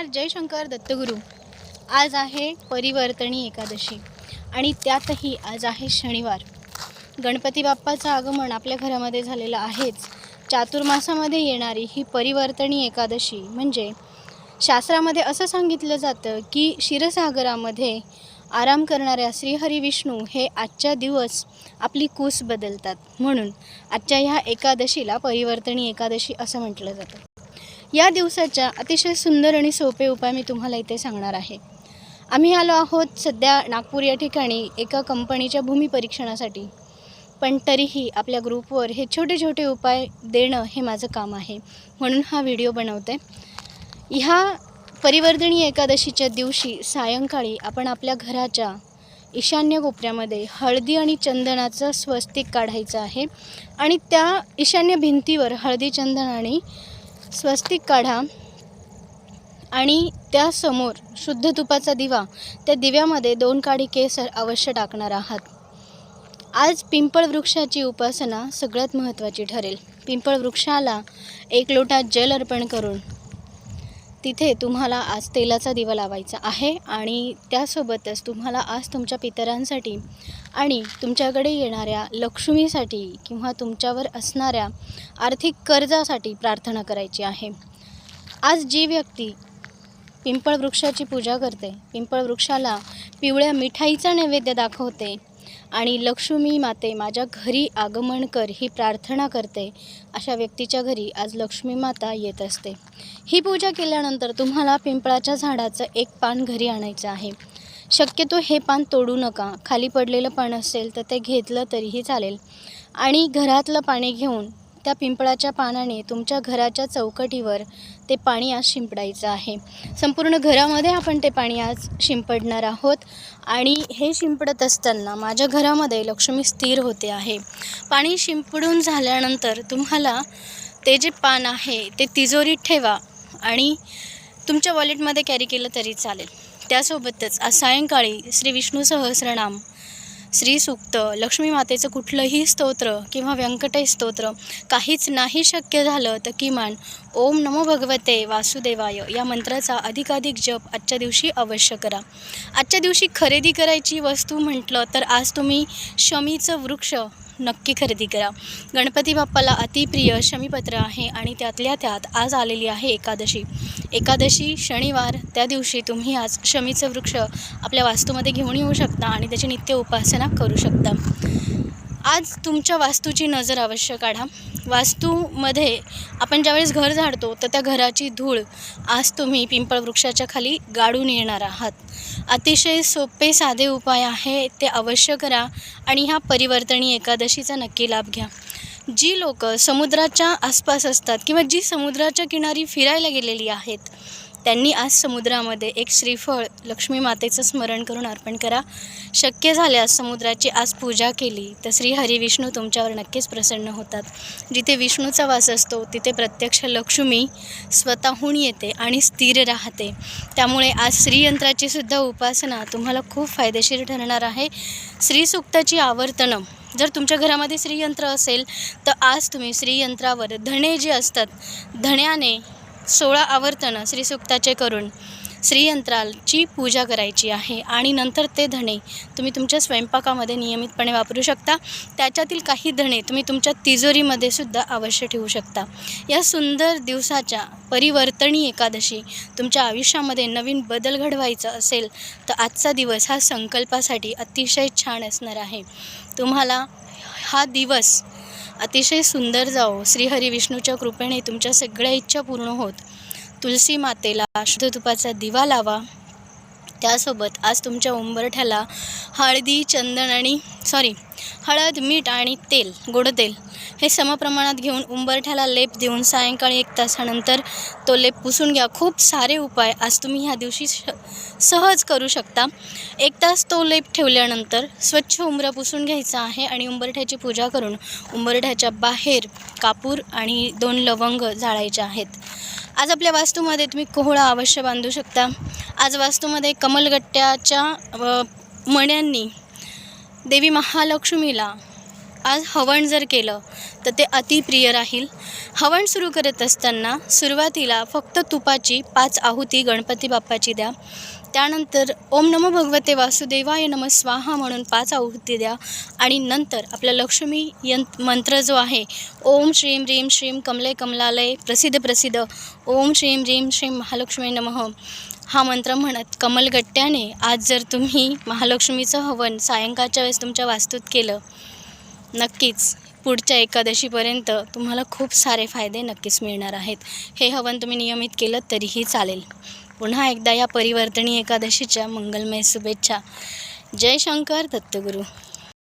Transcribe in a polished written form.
नमस्कार, जय शंकर दत्तगुरू। आज आहे परिवर्तनी एकादशी आणि त्यातही आज आहे शनिवार। गणपती बाप्पाचं आगमन आपल्या घरामध्ये झालेलं आहेच। चातुर्मासामध्ये येणारी ही परिवर्तनी एकादशी म्हणजे शास्त्रामध्ये असं सांगितलं जातं की क्षीरसागरामध्ये आराम करणाऱ्या श्रीहरी विष्णू हे आजच्या दिवस आपली कूस बदलतात, म्हणून आजच्या ह्या एकादशीला परिवर्तनी एकादशी असं म्हटलं जातं। या दिवसाच्या अतिशय सुंदर आणि सोपे उपाय मी तुम्हाला इथे सांगणार आहे। आम्ही आलो आहोत सध्या नागपूर या ठिकाणी एका कंपनीच्या भूमी परीक्षणासाठी, पण तरीही आपल्या ग्रुपवर हे छोटे छोटे उपाय देणं हे माझं काम आहे, म्हणून हा व्हिडिओ बनवते। ह्या परिवर्तनी एकादशीच्या दिवशी सायंकाळी आपण आपल्या घराच्या ईशान्य कोपऱ्यामध्ये हळदी आणि चंदनाचं स्वस्तिक काढायचं आहे आणि त्या ईशान्य भिंतीवर हळदी चंदन आणि स्वस्तिक काढा आणि त्यासमोर शुद्ध तुपाचा दिवा, त्या दिव्यामध्ये 2 काडी केसर अवश्य टाकणार आहात। आज पिंपळ वृक्षाची उपासना सगळ्यात महत्त्वाची ठरेल। पिंपळ वृक्षाला 1 लोटा जल अर्पण करून तिथे तुम्हाला आज तेलाचा दिवा लावायचा आहे आणि त्यासोबतच तुम्हाला आज तुमच्या पितरांसाठी आणि तुमच्याकडे येणाऱ्या लक्ष्मीसाठी किंवा तुमच्यावर असणाऱ्या आर्थिक कर्जासाठी प्रार्थना करायची आहे। आज जी व्यक्ती पिंपळ वृक्षाची पूजा करते, पिंपळ वृक्षाला पिवळ्या मिठाईचा नैवेद्य दाखवते आणि लक्ष्मी माते माझ्या घरी आगमन कर ही प्रार्थना करते, अशा व्यक्तीच्या घरी आज लक्ष्मी माता येत असते। ही पूजा केल्यानंतर तुम्हाला पिंपळाच्या झाडाचं 1 पान घरी आणायचं आहे। शक्यतो हे पान तोडू नका, खाली पडलेलं पान असेल तर ते घेतलं तरीही चालेल आणि घरातलं पाणी घेऊन त्या पिंपळाच्या पानाने तुमच्या घराच्या चौकटीवर ते पाणी आज शिंपडायचं आहे। संपूर्ण घरामध्ये आपण ते पाणी आज शिंपडणार आहोत आणि हे शिंपडत असताना माझ्या घरामध्ये लक्ष्मी स्थिर होते आहे। पाणी शिंपडून झाल्यानंतर तुम्हाला ते जे पान आहे ते तिजोरीत ठेवा आणि तुमच्या वॉलेटमध्ये कॅरी केलं तरी चालेल। त्यासोबतच आज सायंकाळी श्री विष्णू सहस्रनाम, श्री सूक्त, लक्ष्मी मातेचं कुठलंही स्तोत्र किंवा व्यंकटेश स्तोत्र काहीच नाही शक्य झालं तर किमान ओम नमो भगवते वासुदेवाय या मंत्राचा अधिकाधिक जप आजच्या दिवशी अवश्य करा। आजच्या दिवशी खरेदी करायची वस्तू म्हटलं तर आज तुम्ही शमीचं वृक्ष नक्की खरेदी करा। गणपती बाप्पाला अतिप्रिय शमीपत्र आहे आणि त्यातल्या त्यात आज आलेली आहे एकादशी शनिवार, त्या दिवशी तुम्ही आज शमीचं वृक्ष आपल्या वास्तूमध्ये घेऊन येऊ शकता आणि त्याची नित्य उपासना करू शकता। आज तुमच्या वास्तूची नजर अवश्य काढा। वास्तूमध्ये आपण ज्यावेळेस घर झाडतो तर त्या घराची धूळ आज तुम्ही पिंपळ वृक्षाच्या खाली गाडून येणार आहात। अतिशय सोपे साधे उपाय आहे, ते अवश्य करा आणि ह्या परिवर्तनी एकादशीचा नक्की लाभ घ्या। जी लोक समुद्राच्या आसपास असतात किंवा जी समुद्राच्या किनारी फिरायला गेलेली आहेत, त्यांनी आज समुद्रामध्ये 1 श्रीफळ लक्ष्मी मातेचं स्मरण करून अर्पण करा। शक्य झाल्यास समुद्राची आज पूजा केली तर श्रीहरी विष्णू तुमच्यावर नक्कीच प्रसन्न होतात। जिथे विष्णूचा वास असतो तिथे प्रत्यक्ष लक्ष्मी स्वतःहून येते आणि स्थिर राहते। त्यामुळे आज श्रीयंत्राची सुद्धा उपासना तुम्हाला खूप फायदेशीर ठरणार आहे। श्रीसूक्ताची आवर्तनं, जर तुमच्या घरामध्ये श्रीयंत्र असेल तर आज तुम्ही श्रीयंत्रावर धणे जे असतात, धण्याने 16 आवर्तनं श्रीसूक्ताचे करून श्रीयंत्राची पूजा करायची आहे आणि नंतर ते धणे तुम्ही तुमच्या स्वयंपाकामध्ये नियमितपणे वापरू शकता। त्याच्यातील काही धणे तुम्ही तुमच्या तिजोरीमध्ये सुद्धा अवश्य ठेवू शकता। या सुंदर दिवसाच्या परिवर्तनी एकादशी तुमच्या आयुष्यामध्ये नवीन बदल घडवायचा असेल तर आजचा दिवस हा संकल्पासाठी अतिशय छान असणार आहे। तुम्हाला हा दिवस अतिशय सुंदर जाओ, श्रीहरी विष्णूच्या कृपेने तुमच्या सगळ्या इच्छा पूर्ण होत। तुलसी मातेला शुद्ध तुपाचा दिवा लावा। त्यासोबत आज तुमच्या उंबरठ्याला हळद, मीठ आणि तेल, गोड तेल हे समप्रमाणात घेऊन उंबरठ्याला लेप देऊन सायंकाळी 1 तासानंतर तो लेप पुसून घ्या। खूप सारे उपाय आज तुम्ही ह्या दिवशी सहज करू शकता। 1 तास तो लेप ठेवल्यानंतर स्वच्छ उंबरा पुसून घ्यायचा आहे आणि उंबरठ्याची पूजा करून उंबरठ्याच्या बाहेर कापूर आणि 2 लवंग जाळायचे आहेत। आज आपल्या वास्तूमध्ये तुम्ही कोहळा अवश्य बांधू शकता। आज वास्तूमध्ये कमलगट्ट्याच्या मण्यांनी देवी महालक्ष्मीला आज हवन जर केलं तर ते अतिप्रिय राहील. हवन सुरू करत असताना सुरुवातीला फक्त तुपाची 5 आहुती गणपती बाप्पाची द्या. त्यानंतर ओम नमो भगवते वासुदेवाय नमः स्वाहा म्हणून 5 आहुती द्या आणि नंतर आपला लक्ष्मी मंत्र जो आहे ओम श्रीं ह्रीं श्रीं कमले कमलालय प्रसिद्ध प्रसिद्ध ओम श्रीं ह्रीं श्रीं महालक्ष्मी नमः हा मंत्र म्हणत कमलगट्ट्याने आज जर तुम्ही महालक्ष्मीचं हवन सायंकाळच्या वेळेस तुमच्या वास्तूत केलं, नक्कीच पुढच्या एकादशीपर्यंत तुम्हाला खूप सारे फायदे नक्कीच मिळणार आहेत. हे हवन तुम्ही नियमित केलं तरीही चालेल. पुन्हा एकदा या परिवर्तनी एकादशीच्या मंगलमय शुभेच्छा. जय शंकर दत्तगुरू.